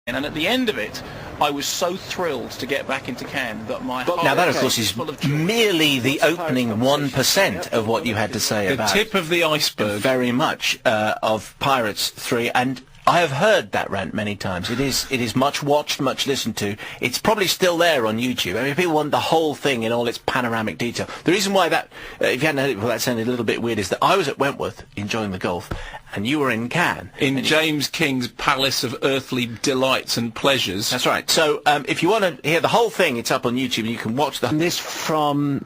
And at the end of it, I was so thrilled to get back into Cannes that my heart now that, of course, was is full of joy. merely the opening 1% of what you had to say The about tip of the iceberg. very much of Pirates 3, and I have heard that rant many times. It is much watched, much listened to. It's probably still there on YouTube. I mean, people want the whole thing in all its panoramic detail. The reason why that, if you hadn't heard it before, that sounded a little bit weird, is that I was at Wentworth enjoying the golf, and you were in Cannes. In James King's Palace of Earthly Delights and Pleasures. That's right. So if you want to hear the whole thing, it's up on YouTube, and you can watch this from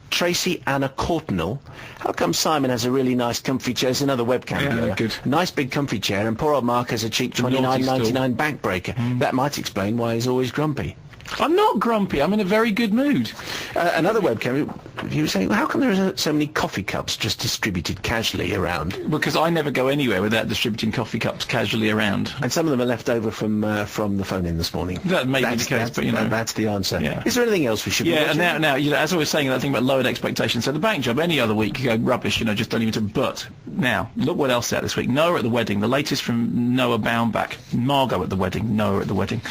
Tracy Anna Courtnall. How come Simon has a really nice comfy chair? It's another webcam viewer. Good. A nice big comfy chair, and poor old Mark has a cheap $29.99 backbreaker. That might explain why he's always grumpy. I'm not grumpy. I'm in a very good mood. Another webcam, he was saying, well, how come there are so many coffee cups just distributed casually around? Because I never go anywhere without distributing coffee cups casually around. And some of them are left over from the phone-in this morning. That may be the case, but, you know. That's the answer. Yeah. Is there anything else we should be watching? And now, you know, as I was saying that thing about lowered expectations, so the bank job, any other week, you go, rubbish, you know, just don't even... But, now, look what else out this week. Noah at the Wedding, the latest from Noah Baumbach. Margot at the Wedding, Noah at the Wedding.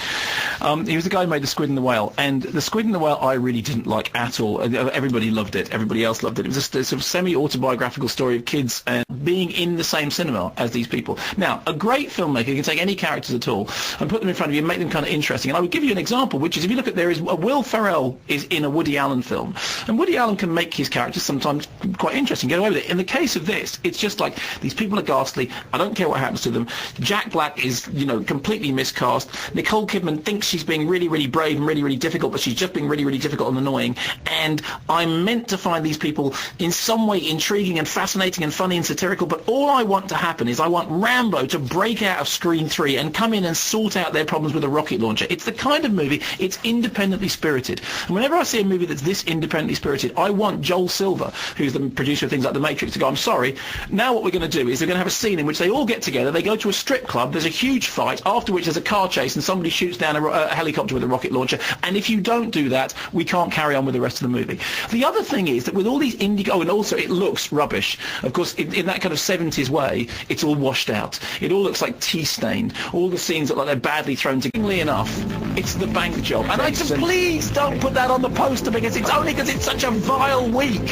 He was the guy who made The Squid and the Whale, and The Squid and the Whale I really didn't like at all. Everybody loved it. Everybody else loved it. It was a sort of semi-autobiographical story of kids being in the same cinema as these people. Now, a great filmmaker can take any characters at all and put them in front of you and make them kind of interesting. And I would give you an example, which is if you look at Will Ferrell is in a Woody Allen film, and Woody Allen can make his characters sometimes quite interesting, get away with it. In the case of this, it's just like these people are ghastly. I don't care what happens to them. Jack Black is, you know, completely miscast. Nicole Kidman thinks she's being really, really brave and really, really difficult, but she's just being really, really difficult and annoying. And I'm meant to find these people in some way intriguing and fascinating and funny and satirical, but all I want to happen is I want Rambo to break out of Screen 3 and come in and sort out their problems with a rocket launcher. It's the kind of movie, it's independently spirited. And whenever I see a movie that's this independently spirited, I want Joel Silver, who's the producer of things like The Matrix, to go, I'm sorry, now what we're going to do is we're going to have a scene in which they all get together, they go to a strip club, there's a huge fight, after which there's a car chase and somebody shoots down a helicopter with a rocket launcher, and if you don't do that, we can't carry on with the rest of the movie. The other thing is that with all these indie... Oh, and also it looks rubbish. Of course, in that kind of 70s way, it's all washed out. It all looks like tea-stained. All the scenes look like they're badly thrown together. Enough, it's The Bank Job. And I said, please don't put that on the poster, because it's only because it's such a vile week.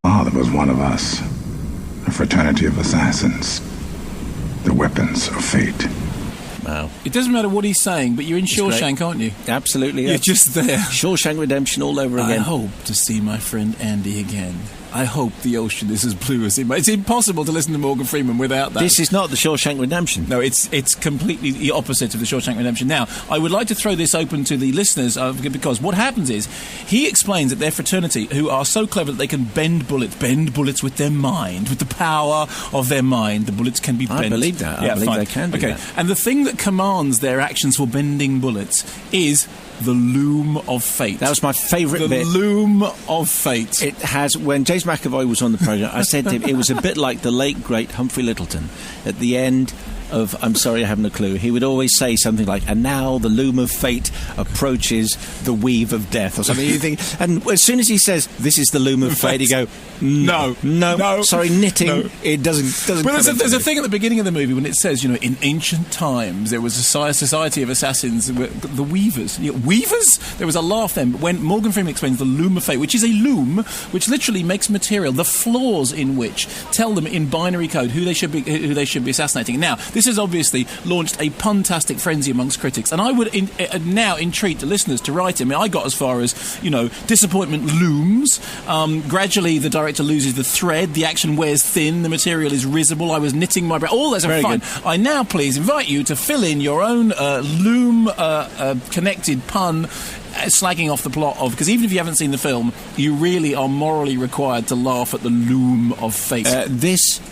Father was one of us, a fraternity of assassins, the weapons of fate. Wow. It doesn't matter what he's saying, but you're in Shawshank, aren't you? Absolutely. You're just there. Shawshank Redemption all over again. I hope to see my friend Andy again. I hope the ocean is as blue as it might. It's impossible to listen to Morgan Freeman without that. This is not the Shawshank Redemption. No, it's completely the opposite of the Shawshank Redemption. Now, I would like to throw this open to the listeners, because what happens is, he explains that their fraternity, who are so clever that they can bend bullets with their mind, with the power of their mind, the bullets can be bent. I believe that. I believe they can do that. And the thing that commands their actions for bending bullets is the loom of fate. That was my favourite bit. The loom of fate. It has, when James McAvoy was on the programme, I said to him, it was a bit like the late, great Humphrey Lyttelton. At the end of I'm Sorry I Haven't a Clue, he would always say something like, and now the loom of fate approaches the weave of death, or something. You think, and as soon as he says, this is the loom of fate, you go, no, sorry, knitting, no. It doesn't But there's a thing at the beginning of the movie when it says, you know, in ancient times there was a society of assassins, the weavers. Weavers? There was a laugh then, but when Morgan Freeman explains the loom of fate, which is a loom which literally makes material, the flaws in which tell them in binary code who they should be assassinating. Now, this has obviously launched a puntastic frenzy amongst critics, and I would now entreat the listeners to write it. I mean, I got as far as, you know, disappointment looms. Gradually, the director loses the thread. The action wears thin. The material is risible. I was knitting my brow. All those are fine. Good. I now please invite you to fill in your own loom-connected pun, slagging off the plot of, because even if you haven't seen the film, you really are morally required to laugh at the loom of fate. This